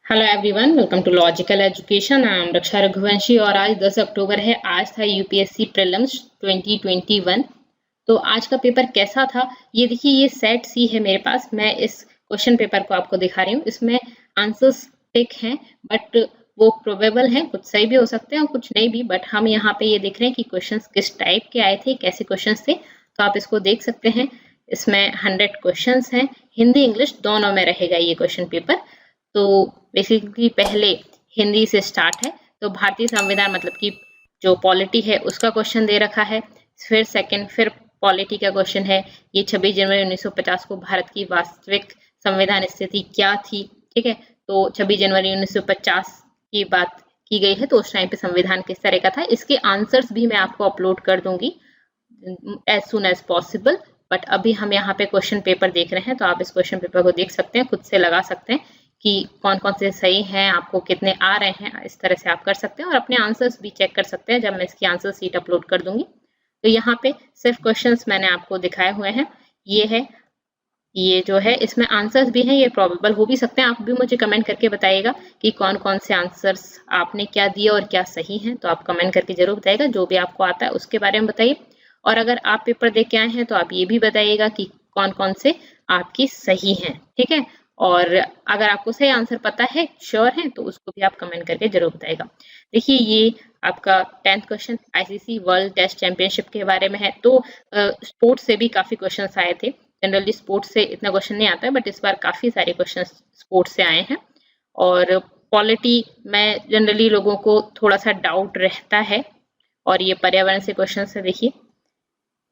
Hello everyone, welcome to logical education. I am Raksha Raghuvanshi और आज 10 अक्टूबर है। आज था यूपीएससी प्रीलिम्स 2021। तो आज का पेपर कैसा था ये देखिए। ये सेट सी है मेरे पास। मैं इस क्वेश्चन पेपर को आपको दिखा रही हूँ। इसमें आंसर्स टिक हैं बट वो प्रोबेबल हैं, कुछ सही भी हो सकते हैं और कुछ नहीं भी। बट हम यहाँ पे ये देख रहे हैं कि क्वेश्चंस किस टाइप के आए थे, कैसे क्वेश्चंस थे। तो आप इसको देख सकते हैं। इसमें 100 क्वेश्चंस हैं, हिंदी इंग्लिश दोनों में रहेगा ये क्वेश्चन पेपर। तो बेसिकली पहले हिंदी से स्टार्ट है। तो भारतीय संविधान मतलब कि जो पॉलिटी है उसका क्वेश्चन दे रखा है। फिर सेकंड फिर पॉलिटी का क्वेश्चन है। ये 26 जनवरी 1950 को भारत की वास्तविक संविधान स्थिति क्या थी। ठीक है, तो 26 जनवरी 1950 की बात की गई है, तो उस टाइम पे संविधान किस तरह का था। इसके आंसर्स भी मैं आपको अपलोड कर दूंगी as soon as possible. But अभी हम यहाँ पे क्वेश्चन पेपर देख रहे हैं, तो आप इस क्वेश्चन पेपर को देख सकते हैं, खुद से लगा सकते हैं कि कौन कौन से सही हैं, आपको कितने आ रहे हैं। इस तरह से आप कर सकते हैं और अपने आंसर्स भी चेक कर सकते हैं जब मैं इसकी आंसर शीट अपलोड कर दूंगी। तो यहाँ पे सिर्फ क्वेश्चंस मैंने आपको दिखाए हुए हैं। ये है, ये जो है इसमें आंसर्स भी हैं, ये प्रोबेबल हो भी सकते हैं। आप भी मुझे कमेंट करके बताइएगा कि कौन कौन से आंसर्स आपने क्या दिए और क्या सही हैं। तो आप कमेंट करके जरूर बताइएगा, जो भी आपको आता है उसके बारे में बताइए। और अगर आप पेपर दे के आए हैं तो आप ये भी बताइएगा कि कौन कौन से आपकी सही हैं। ठीक है, और अगर आपको सही आंसर पता है, श्योर है, तो उसको भी आप कमेंट करके जरूर बताइएगा। देखिए, ये आपका 10th question ICC World Test Championship के बारे में है। तो स्पोर्ट्स से भी काफी क्वेश्चन आए थे। जनरली स्पोर्ट्स से इतना क्वेश्चन नहीं आता है, बट इस बार काफी सारे क्वेश्चन स्पोर्ट्स से आए हैं। और पॉलिटी में जनरली लोगों को थोड़ा सा डाउट रहता है। और ये पर्यावरण से क्वेश्चन है। देखिए,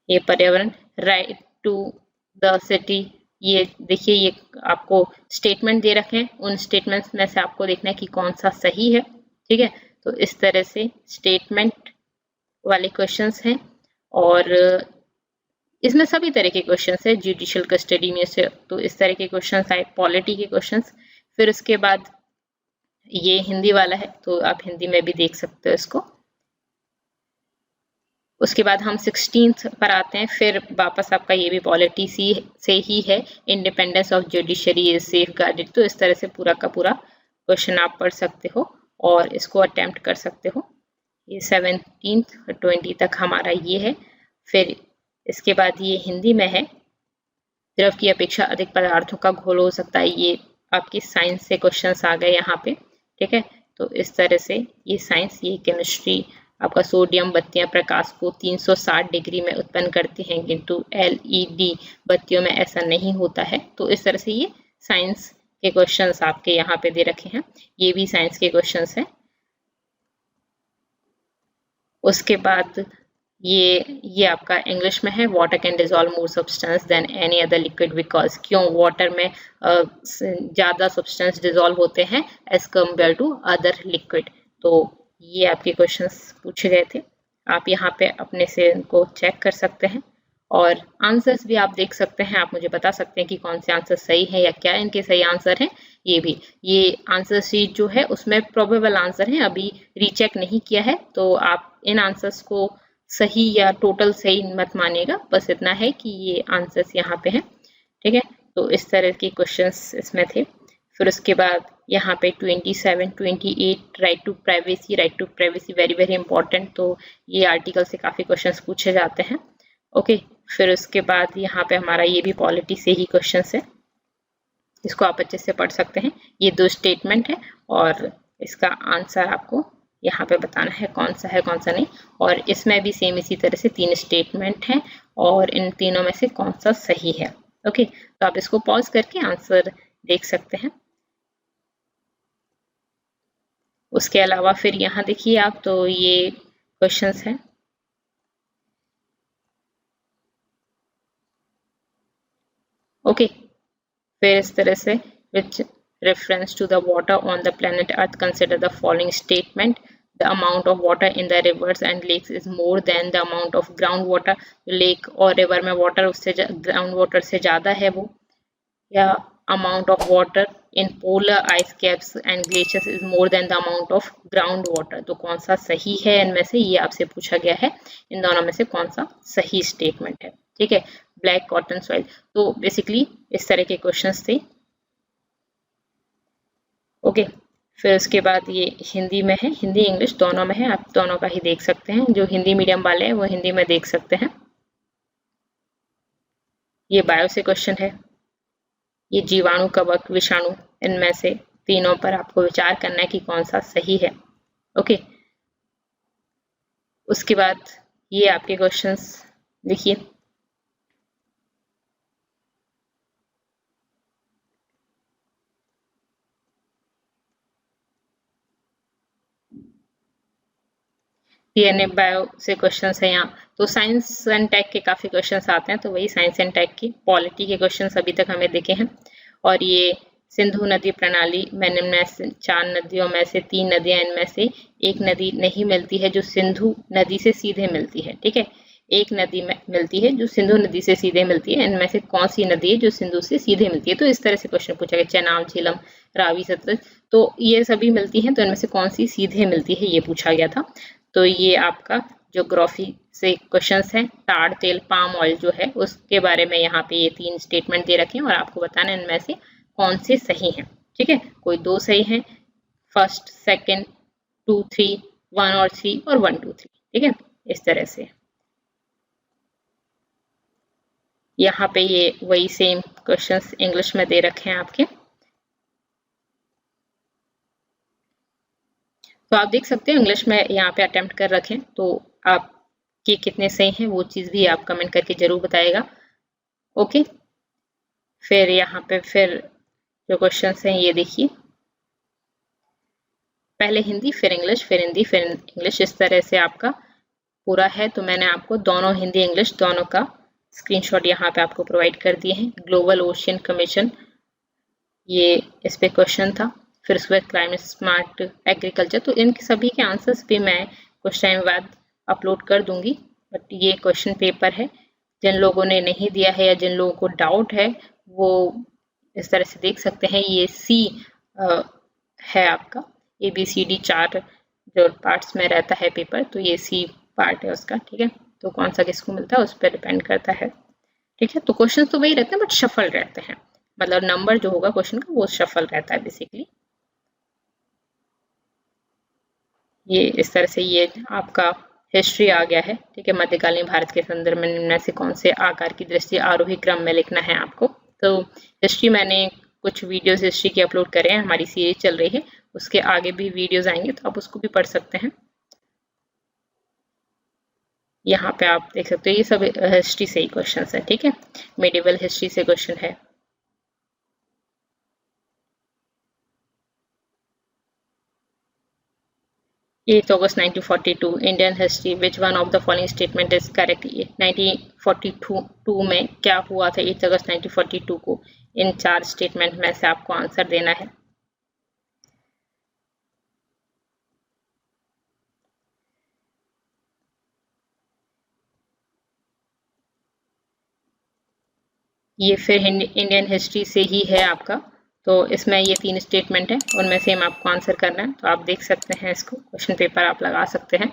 ये पर्यावरण, राइट टू द सिटी। ये देखिए, ये आपको स्टेटमेंट दे रखे हैं। उन स्टेटमेंट्स में से आपको देखना है कि कौन सा सही है। ठीक है, तो इस तरह से स्टेटमेंट वाले क्वेश्चंस हैं। और इसमें सभी तरह के क्वेश्चंस है, जुडिशियल कस्टडी में से। तो इस तरह के क्वेश्चंस आए, पॉलिटी के क्वेश्चंस। फिर उसके बाद ये हिंदी वाला है, तो आप हिंदी में भी देख सकते हो इसको। उसके बाद हम 16th पर आते हैं। फिर वापस आपका ये भी पॉलिटी से ही है। Independence of judiciary is safe guarded. तो इस तरह से पूरा का पूरा क्वेश्चन आप पढ़ सकते हो और इसको अटेम्प्ट कर सकते हो। ये 17th और 20 तक हमारा ये है। फिर इसके बाद ये हिंदी में है। द्रव की अपेक्षा अधिक पदार्थों का घोल हो सकता है। ये आपकी साइंस से क्वेश्चंस आ गए यहाँ पे। ठीक है, तो इस तरह से ये साइंस, ये केमिस्ट्री। आपका सोडियम बत्तियां प्रकाश को 360 डिग्री में उत्पन्न करती हैं, किंतु एलईडी बत्तियों में ऐसा नहीं होता है। तो इस तरह से ये साइंस के क्वेश्चंस आपके यहाँ पे दे रखे हैं। ये भी साइंस के क्वेश्चंस हैं। उसके बाद ये आपका इंग्लिश में है। Water can dissolve more substance than any other liquid because. क्यों वाटर में ज्यादा सब्सटेंस डिजोल्व होते हैं as compare to other liquid. तो ये आपके क्वेश्चंस पूछे गए थे। आप यहाँ पे अपने से इनको चेक कर सकते हैं और आंसर्स भी आप देख सकते हैं। आप मुझे बता सकते हैं कि कौन से आंसर सही है या क्या इनके सही आंसर हैं। ये भी, ये आंसर शीट जो है उसमें प्रोबेबल आंसर है, अभी रीचेक नहीं किया है। तो आप इन आंसर्स को सही या टोटल सही मत मानिएगा, बस इतना है कि ये आंसर्स यहाँ पे हैं। ठीक है, तो इस तरह के क्वेश्चंस इसमें थे। फिर उसके बाद यहाँ पे 27, 28 right to privacy very very important. तो ये आर्टिकल से काफी क्वेश्चंस पूछे जाते हैं। ओके, फिर उसके बाद यहाँ पे हमारा ये भी पॉलिटी से ही क्वेश्चंस है, इसको आप अच्छे से पढ़ सकते हैं। ये 2 स्टेटमेंट है और इसका आंसर आपको यहाँ पे बताना है कौन सा है कौन सा नहीं। और इसमें भी सेम इसी तरह से 3 स्टेटमेंट हैं और इन तीनों में से कौन सा सही है। ओके, तो आप इसको पॉज करके आंसर देख सकते हैं। उसके अलावा फिर यहाँ देखिए आप, तो ये क्वेश्चंस हैं। ओके, फिर इस तरह से विच reference to the water on the planet Earth, consider the following statement. The amount of water in the rivers and lakes is more than the amount of groundwater. Lake और river में water उससे ground water से ज़्यादा है वो। या amount of water in polar ice caps and glaciers is more than the amount of ground water. तो कौन सा सही है इनमें से, ये आपसे पूछा गया है। इन दोनों में से कौन सा सही स्टेटमेंट है। ठीक है, ब्लैक कॉटन सॉइल। तो बेसिकली इस तरह के क्वेश्चंस थे। ओके, फिर उसके बाद ये हिंदी में है, हिंदी इंग्लिश दोनों में है, आप दोनों का ही देख सकते हैं। जो हिंदी मीडियम वाले हैं वो हिंदी में देख सकते हैं। ये बायो से क्वेश्चन है। ये जीवाणु, कवक, विषाणु, इनमें से तीनों पर आपको विचार करना है कि कौन सा सही है। ओके, उसके बाद ये आपके क्वेश्चंस देखिए। डीएनए बायो से क्वेश्चंस है यहाँ। तो साइंस एंड टेक के काफी क्वेश्चंस आते हैं, तो वही साइंस एंड टेक की पॉलिटी के क्वेश्चंस अभी तक हमें दिखे हैं। और ये सिंधु नदी प्रणाली में इनमें से 4 नदियों में से 3 नदियां, इनमें से एक नदी नहीं मिलती है जो सिंधु नदी से सीधे मिलती है। ठीक है, एक नदी में मिलती है जो सिंधु नदी से सीधे मिलती है। इनमें से कौन सी नदी है जो सिंधु से सीधे मिलती है? तो इस तरह से क्वेश्चन पूछा गया, चेनाब, झेलम, रावी, सतलज, तो ये सभी मिलती हैं, तो इनमें से कौन सी सीधे मिलती है, ये पूछा गया था। तो ये आपका ज्योग्राफी से क्वेश्चंस है। ताड़ तेल, पाम ऑयल जो है उसके बारे में यहाँ पे ये 3 स्टेटमेंट दे रखे हैं और आपको बताना है इनमें से कौन से सही हैं। ठीक है, कोई 2 सही हैं, फर्स्ट, सेकंड, 2, 3, 1 और 3 और 1, 2, 3। ठीक है, इस तरह से यहाँ पे ये वही सेम क्वेश्चंस इंग्लिश में दे रखे हैं आपके। तो आप देख सकते हो इंग्लिश में यहाँ पे अटेम्प्ट कर रखें, तो आपके कितने सही हैं वो चीज़ भी आप कमेंट करके जरूर बताएगा। ओके, फिर यहाँ पे फिर जो क्वेश्चंस हैं ये देखिए, पहले हिंदी फिर इंग्लिश, फिर हिंदी फिर इंग्लिश, इस तरह से आपका पूरा है। तो मैंने आपको दोनों हिंदी इंग्लिश दोनों का स्क्रीनशॉट यहाँ पे आपको प्रोवाइड कर दिए हैं। ग्लोबल ओशियन कमीशन, ये इस पे क्वेश्चन था। फिर उसके बाद क्लाइमेट स्मार्ट एग्रीकल्चर, तो इन सभी के आंसर्स भी मैं कुछ टाइम बाद अपलोड कर दूंगी। बट ये क्वेश्चन पेपर है, जिन लोगों ने नहीं दिया है या जिन लोगों को डाउट है वो इस तरह से देख सकते हैं। ये सी है आपका, ABCD 4 जो पार्ट्स में रहता है पेपर, तो ये सी पार्ट है उसका। ठीक है, तो कौन सा किसको मिलता है उस पर डिपेंड करता है। ठीक है, तो क्वेश्चन तो वही रहते हैं बट शफल रहते हैं, मतलब नंबर जो होगा क्वेश्चन का वो शफल रहता है बेसिकली। ये इस तरह से ये आपका हिस्ट्री आ गया है। ठीक है, मध्यकालीन भारत के संदर्भ में निम्न से कौन से आकार की दृष्टि आरोही क्रम में लिखना है आपको। तो हिस्ट्री मैंने कुछ वीडियोस हिस्ट्री के अपलोड करे हैं, हमारी सीरीज चल रही है, उसके आगे भी वीडियोस आएंगे तो आप उसको भी पढ़ सकते हैं। यहाँ पे आप देख सकते हो ये सब हिस्ट्री से ही क्वेश्चन है। ठीक है, मेडिवल हिस्ट्री से क्वेश्चन है। August 1942 Indian history, which one of the following statement is correct. 1942 में क्या हुआ था 8 अगस्त 1942 को, इन 4 स्टेटमेंट में से आपको आंसर देना है। ये फिर इंडियन हिस्ट्री से ही है आपका, तो इसमें ये 3 स्टेटमेंट है, उनमें से आपको आंसर करना है। तो आप देख सकते हैं इसको, क्वेश्चन पेपर आप लगा सकते हैं।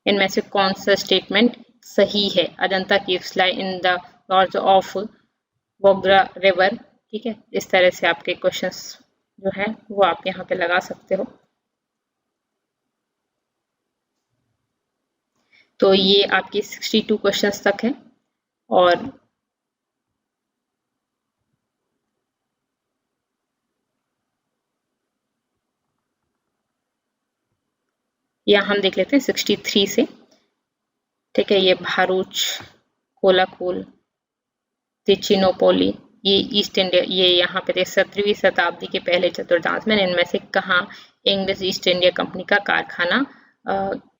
इनमें से कौन सा स्टेटमेंट सही है? Ajanta caves lie in the gorge of Waghora river. ठीक है, इस तरह से आपके क्वेश्चंस जो है वो आप यहाँ पे लगा सकते हो। तो ये आपकी 62 क्वेश्चंस तक है। और यहाँ हम देख लेते हैं 63 से। ठीक है, ये भारूच, कोलाकोल, तिचिनोपोली, ये ईस्ट इंडिया, ये यहाँ पे 17वीं शताब्दी के पहले चतुर्थांश में इनमें से कहाँ इंग्लिश ईस्ट इंडिया कंपनी का कारखाना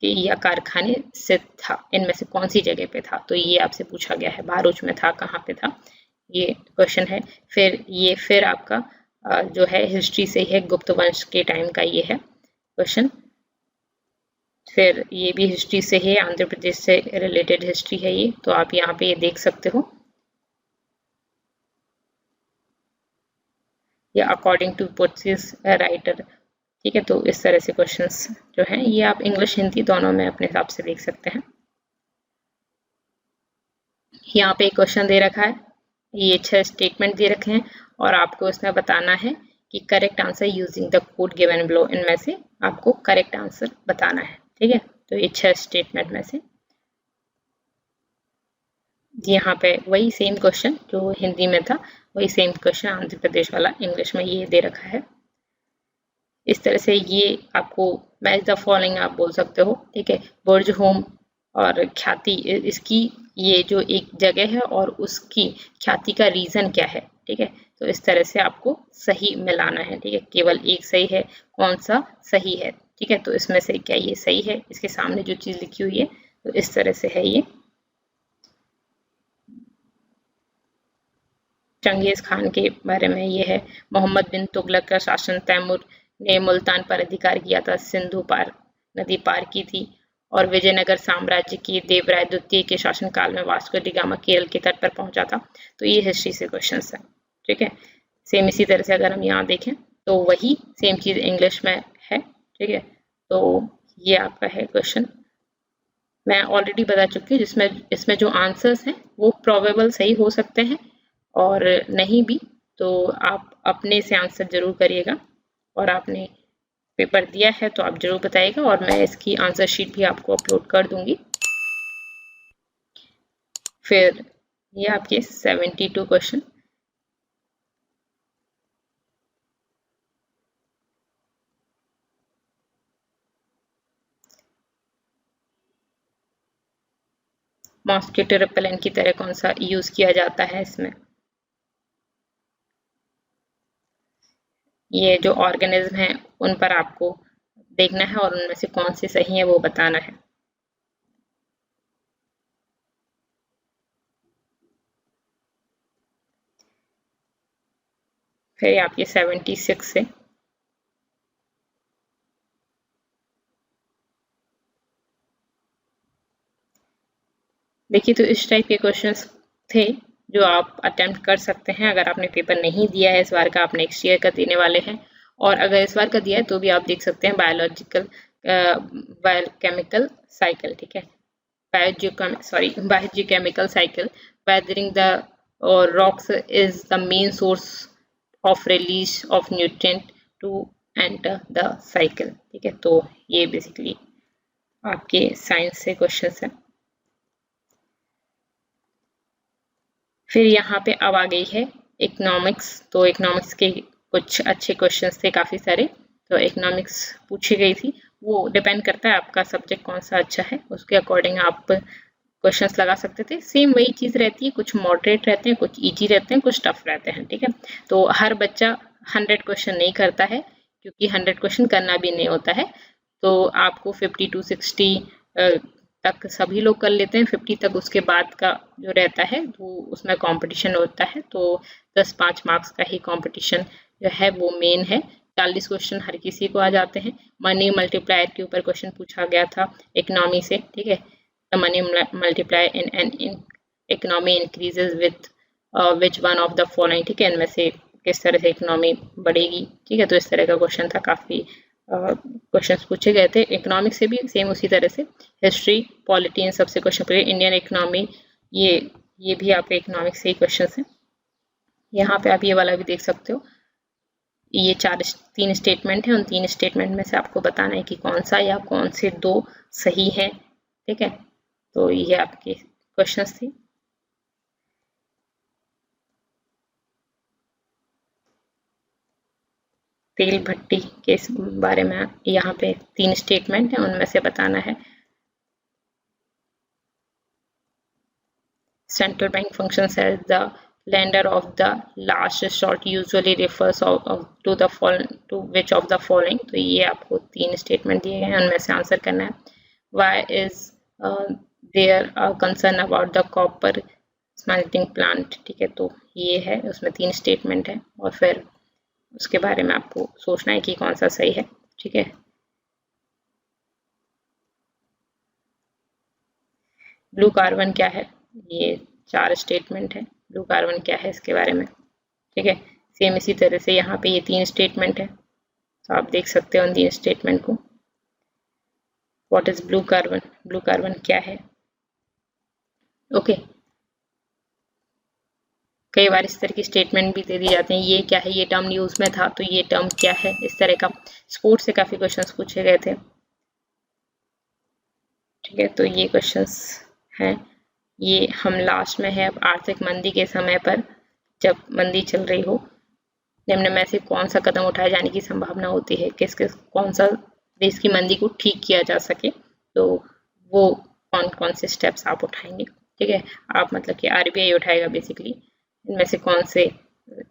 या कारखाने से था, इनमें से कौन सी जगह पे था? तो ये आपसे पूछा गया है, भारूच में था, कहाँ पे था, ये क्वेश्चन है। फिर ये फिर आपका जो है हिस्ट्री से है, गुप्त वंश के टाइम का ये है क्वेश्चन। फिर ये भी हिस्ट्री से है, आंध्र प्रदेश से रिलेटेड हिस्ट्री है ये, तो आप यहाँ पे ये देख सकते हो। या अकॉर्डिंग टू पोर्चुगीज राइटर। ठीक है, तो इस तरह से क्वेश्चंस जो हैं ये आप इंग्लिश हिंदी दोनों में अपने हिसाब से देख सकते हैं। यहाँ पे एक क्वेश्चन दे रखा है, ये 6 स्टेटमेंट दे रखे हैं और आपको इसमें बताना है कि correct answer using the code given below, इनमें से आपको करेक्ट आंसर बताना है। ठीक है, तो ये 6 स्टेटमेंट में से यहाँ पे वही सेम क्वेश्चन जो हिंदी में था, वही सेम क्वेश्चन आंध्र प्रदेश वाला इंग्लिश में ये दे रखा है। इस तरह से ये आपको मैच द फॉलोइंग आप बोल सकते हो। ठीक है, बुर्ज होम और ख्याति, इसकी ये जो एक जगह है और उसकी ख्याति का रीजन क्या है। ठीक है, तो इस तरह से आपको सही मिलाना है। ठीक है, केवल एक सही है, कौन सा सही है। ठीक है, तो इसमें से क्या ये सही है, इसके सामने जो चीज लिखी हुई है तो इस तरह से है ये। चंगेज खान के बारे में ये है, मोहम्मद बिन तुगलक का शासन, तैमूर ने मुल्तान पर अधिकार किया था, सिंधु पार नदी पार की थी, और विजयनगर साम्राज्य की देवराय द्वितीय के शासनकाल में वास्को डी गामा केरल के तट पर पहुंचा था। तो ये हिस्ट्री से क्वेश्चन है। ठीक है, सेम इसी तरह से अगर हम यहाँ देखें तो वही सेम चीज इंग्लिश में है। ठीक है, तो ये आपका है क्वेश्चन, मैं ऑलरेडी बता चुकी हूँ, जिसमें इसमें जो आंसर्स हैं वो प्रोबेबल सही हो सकते हैं और नहीं भी, तो आप अपने से आंसर जरूर करिएगा। और आपने पेपर दिया है तो आप जरूर बताइएगा, और मैं इसकी आंसर शीट भी आपको अपलोड कर दूंगी। फिर ये आपके 72 क्वेश्चन। मॉस्किटो रिपेलेंट की तरह कौन सा यूज किया जाता है इसमें। ये जो ऑर्गेनिज्म है उन पर आपको देखना है और उनमें से कौन से सही है वो बताना है। फिर आपके 76 से देखिए, तो इस टाइप के क्वेश्चंस थे जो आप अटेम्प्ट कर सकते हैं। अगर आपने पेपर नहीं दिया है इस बार का, आप नेक्स्ट ईयर का देने वाले हैं, और अगर इस बार का दिया है तो भी आप देख सकते हैं बायोलॉजिकल बायोकेमिकल साइकिल। ठीक है, biochemical cycle, weathering the rocks is the main source of release of nutrient to enter the cycle. ठीक है, तो ये बेसिकली आपके साइंस से क्वेश्चंस हैं। फिर यहाँ पे अब आ गई है इकोनॉमिक्स। तो इकोनॉमिक्स के कुछ अच्छे क्वेश्चंस थे काफ़ी सारे, तो इकोनॉमिक्स पूछी गई थी। वो डिपेंड करता है आपका सब्जेक्ट कौन सा अच्छा है, उसके अकॉर्डिंग आप क्वेश्चंस लगा सकते थे। सेम वही चीज़ रहती है, कुछ मॉडरेट रहते हैं, कुछ इजी रहते हैं, कुछ टफ रहते हैं। ठीक है, तो हर बच्चा 100 क्वेश्चन नहीं करता है, क्योंकि 100 क्वेश्चन करना भी नहीं होता है। तो आपको 50 to 60 तक सभी लोग कर लेते हैं, 50 तक उसके बाद का जो रहता है वो उसमें कंपटीशन होता है। तो 10-5 मार्क्स का ही कंपटीशन जो है वो मेन है। 40 क्वेश्चन हर किसी को आ जाते हैं। मनी मल्टीप्लायर के ऊपर क्वेश्चन पूछा गया था इकोनॉमी से। ठीक है, the money multiplier in an economy increases with which one of the following. ठीक है, इनमें से किस तरह से इकोनॉमी बढ़ेगी। ठीक है, तो इस तरह का क्वेश्चन था, काफ़ी क्वेश्चंस पूछे गए थे। इकोनॉमिक्स से भी सेम उसी तरह से, हिस्ट्री पॉलिटी इन सबसे क्वेश्चन पूछे। इंडियन इकोनॉमी, ये भी आपके इकोनॉमिक्स से ही क्वेश्चन हैं। यहाँ पे आप ये वाला भी देख सकते हो। ये 3 स्टेटमेंट है, उन 3 स्टेटमेंट में से आपको बताना है कि कौन सा या कौन से 2 सही है। ठीक है, तो ये आपके क्वेश्चंस थे। तेल भट्टी के बारे में यहाँ पे 3 स्टेटमेंट है, उनमें से बताना है। Central bank functions as the lender of the last resort, usually refers to the to which of the following। तो ये आपको 3 स्टेटमेंट दिए गए हैं, उनमें से आंसर करना है। Why is there a concern about the copper smelting plant। ठीक है, तो ये है, उसमें 3 स्टेटमेंट है, और फिर उसके बारे में आपको सोचना है कि कौन सा सही है। ठीक है, ब्लू कार्बन क्या है, ये 4 स्टेटमेंट है। ब्लू कार्बन क्या है इसके बारे में। ठीक है, सेम इसी तरह से यहाँ पे ये 3 स्टेटमेंट है, तो आप देख सकते हो उन 3 स्टेटमेंट को। What is blue carbon, blue carbon क्या है। ओके, कई बार इस तरह की स्टेटमेंट भी दे दी जाते हैं, ये क्या है, ये टर्म न्यूज में था तो ये टर्म क्या है, इस तरह का। स्पोर्ट्स से काफी क्वेश्चंस पूछे गए थे। ठीक है, तो ये क्वेश्चंस हैं। ये हम लास्ट में है, अब आर्थिक मंदी के समय पर, जब मंदी चल रही हो, निम्न में से कौन सा कदम उठाए जाने की संभावना होती है, कौन सा देश की मंदी को ठीक किया जा सके, तो वो कौन कौन से स्टेप्स आप उठाएंगे। ठीक है, आप मतलब कि RBI उठाएगा बेसिकली, इनमें से कौन से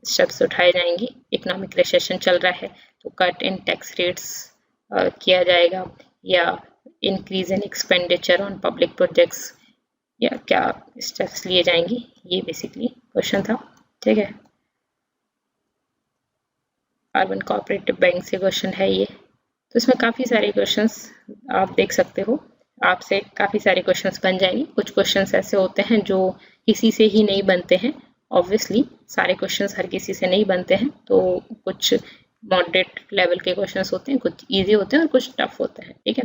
स्टेप्स उठाए जाएंगे। इकोनॉमिक रिसेशन चल रहा है तो कट इन टैक्स रेट्स किया जाएगा, या increase in expenditure on public projects, या क्या स्टेप्स लिए जाएंगे, ये बेसिकली क्वेश्चन था। ठीक है, अर्बन कोऑपरेटिव बैंक से क्वेश्चन है ये। तो इसमें काफ़ी सारे क्वेश्चंस आप देख सकते हो, आपसे काफ़ी सारे क्वेश्चंस बन जाएंगे। कुछ क्वेश्चंस ऐसे होते हैं जो किसी से ही नहीं बनते हैं, ऑब्वियसली सारे क्वेश्चंस हर किसी से नहीं बनते हैं, तो कुछ मॉडरेट लेवल के क्वेश्चंस होते हैं, कुछ ईजी होते हैं और कुछ टफ होते हैं। ठीक है,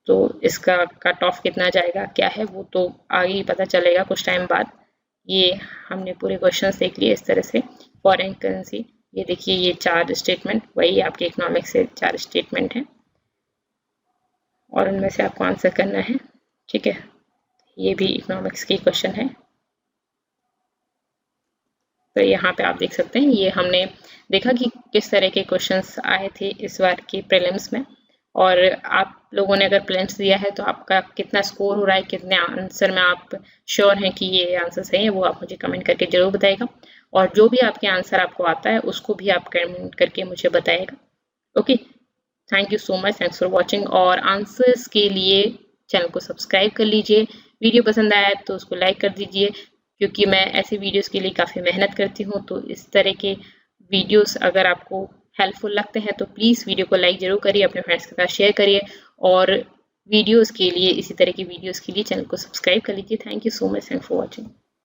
तो इसका कट ऑफ कितना जाएगा क्या है वो तो आगे ही पता चलेगा कुछ टाइम बाद। ये हमने पूरे क्वेश्चंस देख लिए इस तरह से। फॉरेन करेंसी, ये देखिए ये 4 स्टेटमेंट, वही आपके इकोनॉमिक्स से 4 स्टेटमेंट हैं और उनमें से आपको आंसर करना है। ठीक है, ये भी इकोनॉमिक्स की क्वेश्चन है। तो यहाँ पे आप देख सकते हैं, ये हमने देखा कि किस तरह के क्वेश्चंस आए थे इस बार के प्रीलिम्स में, और आप लोगों ने अगर प्रीलिम्स दिया है तो आपका कितना स्कोर हो रहा है, कितने आंसर में आप श्योर हैं कि ये आंसर सही है, वो आप मुझे कमेंट करके जरूर बताइएगा। और जो भी आपके आंसर आपको आता है उसको भी आप कमेंट करके मुझे बताइएगा। Okay, thank you so much, thanks for watching. और आंसर्स के लिए चैनल को सब्सक्राइब कर लीजिए, वीडियो पसंद आया तो उसको लाइक कर दीजिए, क्योंकि मैं ऐसे वीडियोस के लिए काफ़ी मेहनत करती हूँ। तो इस तरह के वीडियोस अगर आपको हेल्पफुल लगते हैं तो प्लीज़ वीडियो को लाइक जरूर करिए, अपने फ्रेंड्स के साथ शेयर करिए, और वीडियोस के लिए, इसी तरह की वीडियोस के लिए चैनल को सब्सक्राइब कर लीजिए। Thank you so much, thanks for watching.